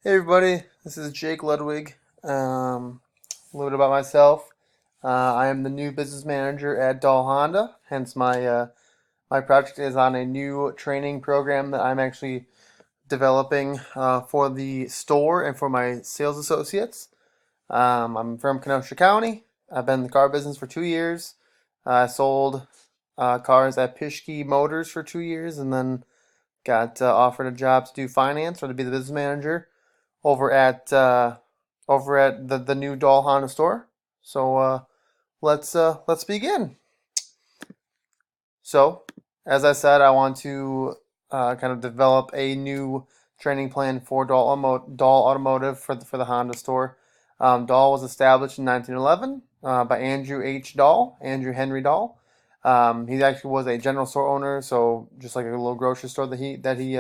Hey everybody, this is Jake Ludwig. A little bit about myself. I am the new business manager at Dahl Honda. Hence, my project is on a new training program that I'm actually developing for the store and for my sales associates. I'm from Kenosha County. I've been in the car business for 2 years. I sold cars at Pischke Motors for 2 years, and then got offered a job to do finance or to be the business manager over at uh, over at the new Dahl Honda store. So let's begin. So, as I said, I want to kind of develop a new training plan for Dahl Automotive for the Honda store. Dahl was established in 1911 by Andrew H. Dahl, Andrew Henry Dahl. He actually was a general store owner, so just like a little grocery store that he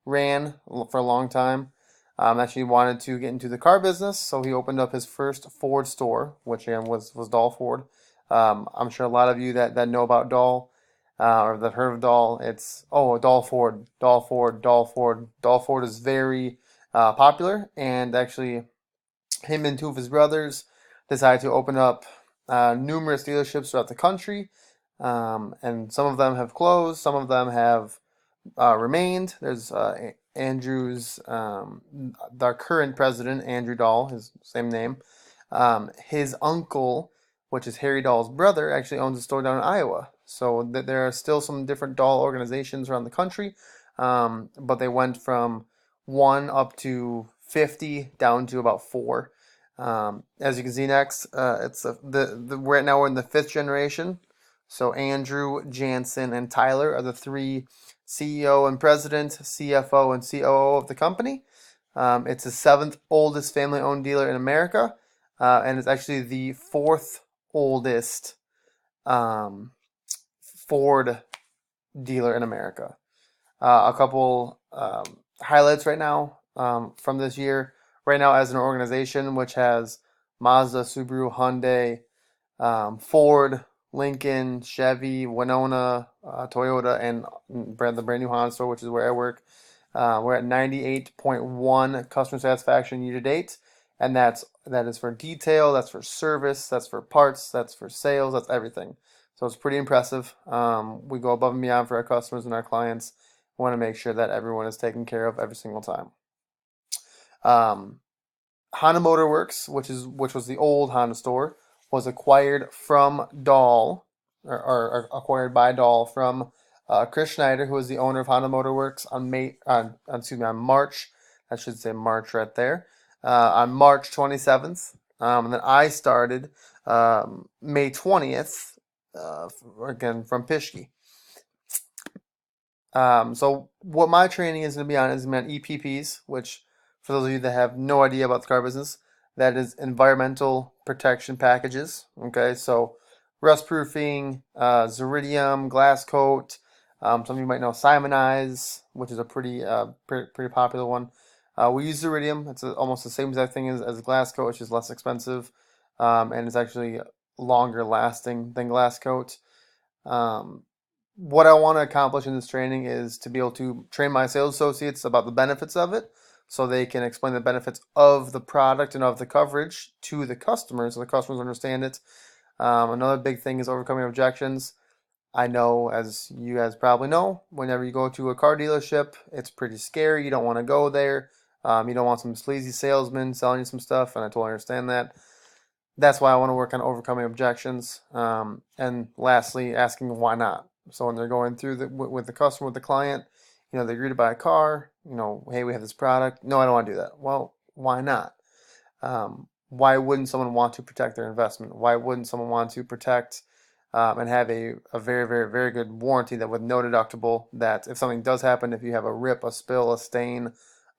ran for a long time. Actually wanted to get into the car business, so he opened up his first Ford store, which again was Dahl Ford. I'm sure a lot of you that know about Dahl or that heard of Dahl. It's Dahl Ford, Dahl Ford, Dahl Ford. Dahl Ford is very popular, and actually, him and two of his brothers decided to open up numerous dealerships throughout the country. And some of them have closed, some of them have remained. There's Andrew's, our current president, Andrew Dahl, his same name. His uncle, which is Harry Dahl's brother, actually owns a store down in Iowa. So there are still some different Dahl organizations around the country, but they went from one up to 50 down to about four. As you can see next, it's right now we're in the fifth generation. So Andrew, Jansen, and Tyler are the three CEO and president, CFO and COO of the company. It's the seventh oldest family-owned dealer in America, and it's actually the fourth oldest um, Ford dealer in America. A couple highlights right now from this year. Right now, as an organization, which has Mazda, Subaru, Hyundai, Ford, Lincoln, Chevy, Winona, Toyota, and the brand new Honda store, which is where I work. We're at 98.1 customer satisfaction year to date, and that is for detail, that's for service, that's for parts, that's for sales, that's everything. So it's pretty impressive. We go above and beyond for our customers and our clients. We want to make sure that everyone is taken care of every single time. Um, Honda Motor Works, which was the old Honda store, was acquired from Dahl, or acquired by Dahl from Chris Schneider, who was the owner of Honda Motor Works on March, I should say March right there, on March 27th. And then I started May 20th, again from Pischke. So what my training is going to be on is going to be on EPPs, which for those of you that have no idea about the car business, that is environmental protection packages. Okay, so rust proofing, Zeridium, glass coat. Some of you might know Simonize, which is a pretty popular one. We use Zeridium. It's almost the same exact thing as glass coat, which is less expensive, and it's actually longer lasting than glass coat. Um, what I want to accomplish in this training is to be able to train my sales associates about the benefits of it so they can explain the benefits of the product and of the coverage to the customers so the customers understand it. Another big thing is overcoming objections. I know, as you guys probably know, whenever you go to a car dealership, it's pretty scary. You don't want to go there. You don't want some sleazy salesman selling you some stuff, and I totally understand that. That's why I want to work on overcoming objections. And lastly, asking why not. So when they're going through with the customer, with the client, they agree to buy a car. Hey, we have this product. No, I don't want to do that. Well, why not? Why wouldn't someone want to protect their investment? Why wouldn't someone want to protect and have a very, very, very good warranty that with no deductible, that if something does happen, if you have a rip, a spill, a stain,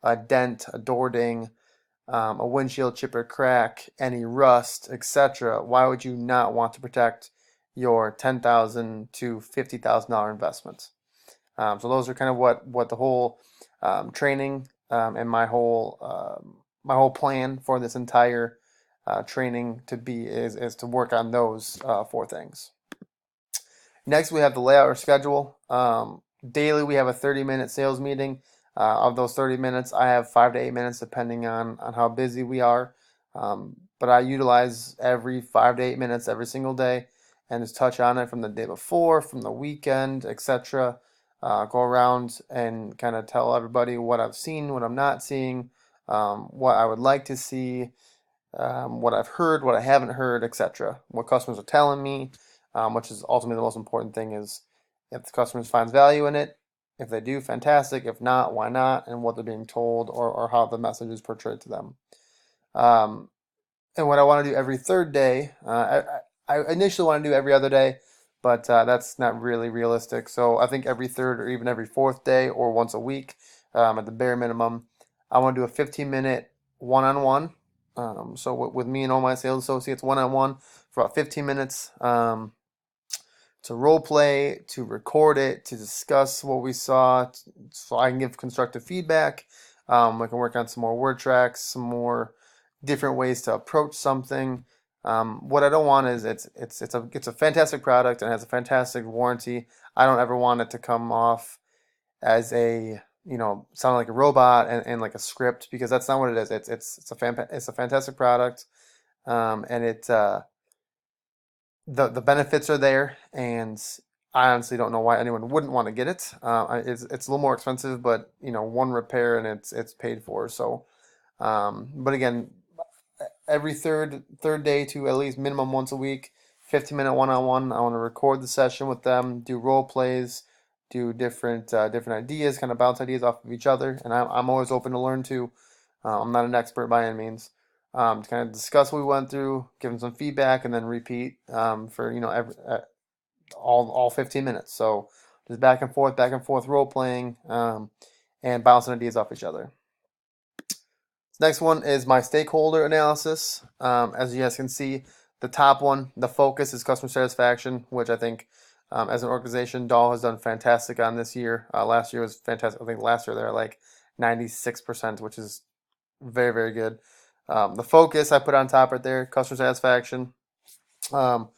a dent, a door ding, a windshield chip or crack, any rust, etc., why would you not want to protect your $10,000 to $50,000 investment? So those are kind of what the whole training and my whole plan for this entire training to be is to work on those four things. Next, we have the layout or schedule. Daily, we have a 30-minute sales meeting. Of those 30 minutes, I have 5 to 8 minutes depending on how busy we are. But I utilize every 5 to 8 minutes every single day and just touch on it from the day before, from the weekend, etc. Go around and kind of tell everybody what I've seen, what I'm not seeing, what I would like to see, what I've heard, what I haven't heard, etc. What customers are telling me, which is ultimately the most important thing is if the customers finds value in it. If they do, fantastic. If not, why not? And what they're being told or how the message is portrayed to them. Um, and what I want to do every third day, I initially want to do every other day, but that's not really realistic. So I think every third or even every fourth day or once a week, at the bare minimum, I want to do a 15-minute one-on-one. So with me and all my sales associates, one-on-one for about 15 minutes. To role play, to record it, to discuss what we saw, so I can give constructive feedback. I can work on some more word tracks, some more different ways to approach something. What I don't want is it's a fantastic product and has a fantastic warranty. I don't ever want it to come off as a sound like a robot and like a script because that's not what it is. It's a fantastic product, and the benefits are there, and I honestly don't know why anyone wouldn't want to get it. It's a little more expensive, but one repair and it's paid for. So, but again, every third day to at least minimum once a week, 15-minute one-on-one. I want to record the session with them, do role plays, do different ideas, kind of bounce ideas off of each other, and I'm always open to learn too. I'm not an expert by any means. To kind of discuss what we went through, give them some feedback, and then repeat for all 15 minutes. So just back and forth role playing, and bouncing ideas off each other. Next one is my stakeholder analysis. As you guys can see, the top one, the focus is customer satisfaction, which I think as an organization, Doll has done fantastic on this year. Last year was fantastic. I think last year they were like 96%, which is very, very good. The focus I put on top right there, customer satisfaction. Um,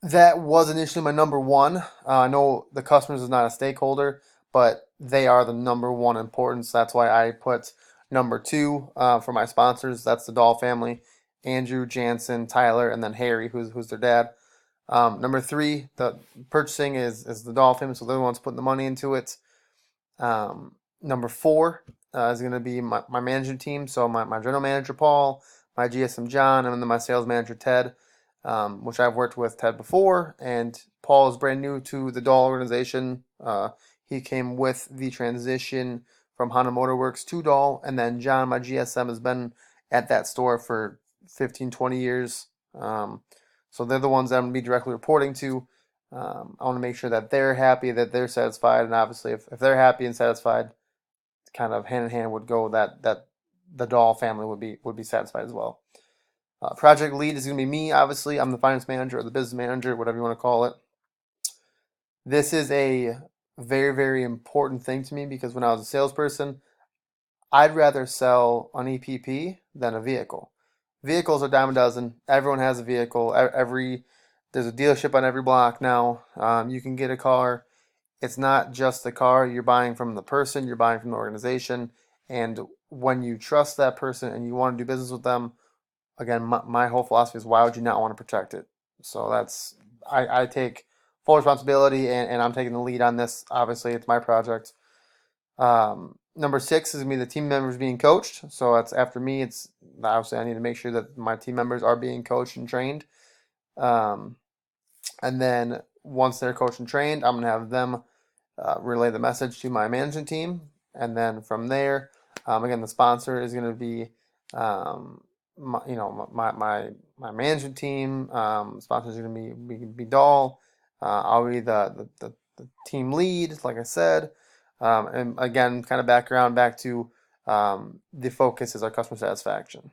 that was initially my number one. I know the customers is not a stakeholder, but they are the number one importance. That's why I put number two for my sponsors. That's the Doll family, Andrew, Jansen, Tyler, and then Harry, who's their dad. Number three, the purchasing is the Doll family, so they're the ones putting the money into it. Number four is going to be my management team. So my general manager, Paul, my GSM, John, and then my sales manager, Ted, which I've worked with Ted before. And Paul is brand new to the Doll organization. He came with the transition from Honda Motorworks to Doll. And then John, my GSM, has been at that store for 15, 20 years. So they're the ones that I'm going to be directly reporting to. I want to make sure that they're happy, that they're satisfied, and obviously, if they're happy and satisfied, kind of hand in hand would go that the Doll family would be satisfied as well. Project lead is going to be me. Obviously, I'm the finance manager or the business manager, whatever you want to call it. This is a very, very important thing to me because when I was a salesperson, I'd rather sell an EPP than a vehicle. Vehicles are dime a dozen. Everyone has a vehicle. There's a dealership on every block now. You can get a car. It's not just the car. You're buying from the person. You're buying from the organization. And when you trust that person and you want to do business with them, again, my whole philosophy is why would you not want to protect it? So I take full responsibility and I'm taking the lead on this. Obviously, it's my project. Number six is gonna be the team members being coached. So that's after me. It's obviously I need to make sure that my team members are being coached and trained. Um, and then once they're coached and trained, I'm gonna have them relay the message to my management team, and then from there, again, the sponsor is gonna be my management team. Sponsors are gonna be Doll. I'll be the team lead, like I said. And again, kind of background back to the focus is our customer satisfaction.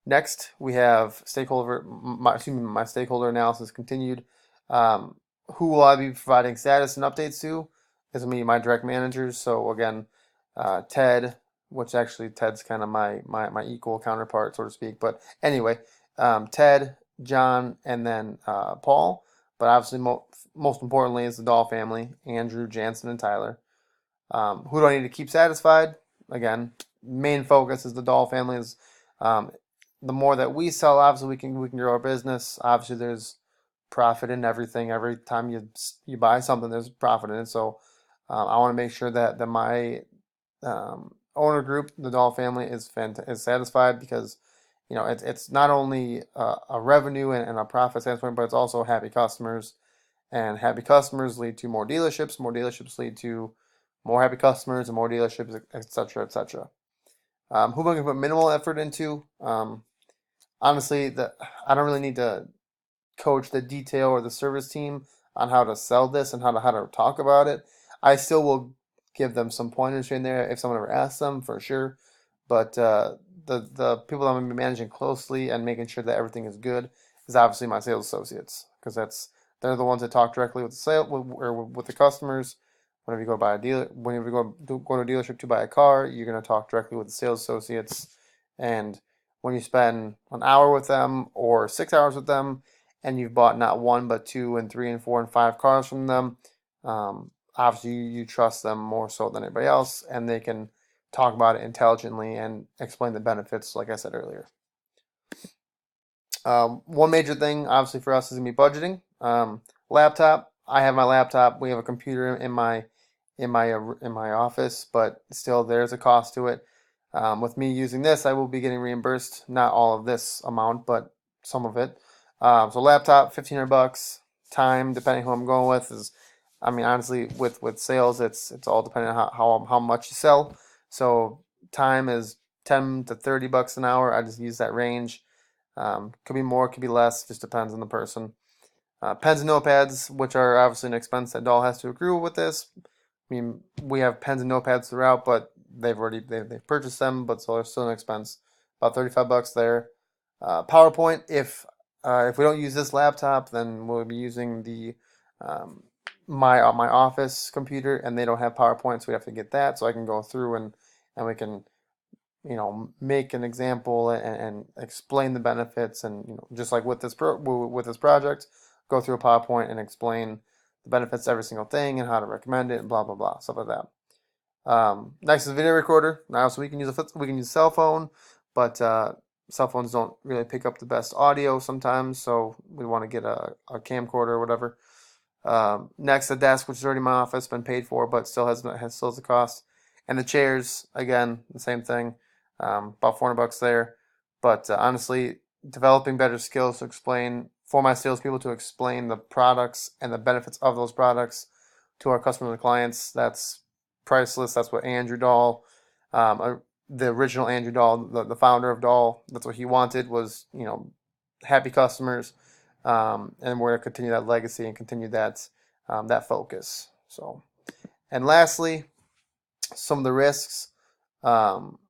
Next, we have my stakeholder analysis continued. Um, who will I be providing status and updates to? Is going to be my direct managers. So again, Ted, which actually Ted's kind of my equal counterpart, so to speak. But anyway, Ted, John, and then Paul. But obviously, most importantly, is the Doll family: Andrew, Jansen, and Tyler. Who do I need to keep satisfied? Again, main focus is the doll families. Um, the more that we sell, obviously we can grow our business. Obviously, there's profit in everything. Every time you buy something, there's profit in it. So I want to make sure that my owner group, the doll family, is satisfied because it's not only a revenue and a profit standpoint, but it's also happy customers, and happy customers lead to more dealerships. More dealerships lead to more happy customers and more dealerships, etc., etc. Who am I going to put minimal effort into? Honestly, I don't really need to coach the detail or the service team on how to sell this and how to talk about it. I still will give them some pointers here and there if someone ever asks them, for sure. But the people I'm going to be managing closely and making sure that everything is good is obviously my sales associates, because they're the ones that talk directly with the or with the customers. Whenever you go buy a dealer, whenever you go to a dealership to buy a car, you're going to talk directly with the sales associates. And when you spend an hour with them or 6 hours with them, and you've bought not one but two and three and four and five cars from them, obviously you trust them more so than anybody else, and they can talk about it intelligently and explain the benefits, like I said earlier. One major thing, obviously, for us is gonna be budgeting. Laptop. I have my laptop. We have a computer in my office, but still, there's a cost to it. With me using this, I will be getting reimbursed, not all of this amount, but some of it. So laptop, $1,500. Time, depending who I'm going with, is, I mean, honestly, with sales, it's all depending on how much you sell. So time is 10 to 30 bucks an hour. I just use that range. Could be more, could be less, just depends on the person. Pens and notepads, which are obviously an expense that Doll has to accrue with this. I mean, we have pens and notepads throughout, but they've purchased them, but so they're still an expense. About 35 bucks there. PowerPoint, if we don't use this laptop, then we'll be using the um, my office computer, and they don't have PowerPoint, so we have to get that. So I can go through and we can make an example and explain the benefits, and just like with this project, go through a PowerPoint and explain the benefits of every single thing and how to recommend it and blah blah blah, stuff like that. Next is video recorder. Now, so we can use cell phone, but cell phones don't really pick up the best audio sometimes, so we want to get a camcorder or whatever. Next, the desk, which is already in my office, been paid for, but still has a cost. And the chairs, again, the same thing, about 400 bucks there. But honestly, developing better skills to explain for my salespeople to explain the products and the benefits of those products to our customers and clients, that's priceless. That's what Andrew Dahl, the original Andrew Dahl, the founder of Dahl, that's what he wanted, was happy customers, and we're going to continue that legacy and continue that focus. So, and lastly, some of the risks. Um,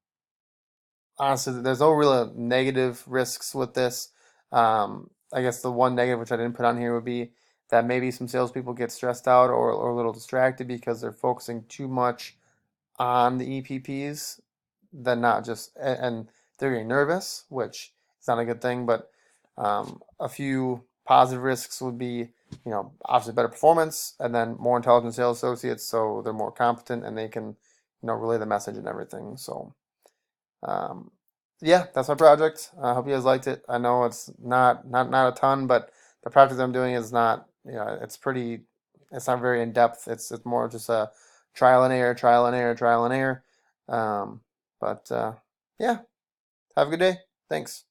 Honestly, there's no real negative risks with this. I guess the one negative, which I didn't put on here, would be that maybe some salespeople get stressed out or a little distracted because they're focusing too much on the EPPs than not just, and they're getting nervous, which is not a good thing. But a few positive risks would be, obviously better performance, and then more intelligent sales associates, so they're more competent and they can, relay the message and everything. So, um, yeah, that's my project. I hope you guys liked it. I know it's not a ton, but the project I'm doing is not, it's not very in depth. It's more just a trial and error, trial and error, trial and error. Um, but yeah, have a good day. Thanks.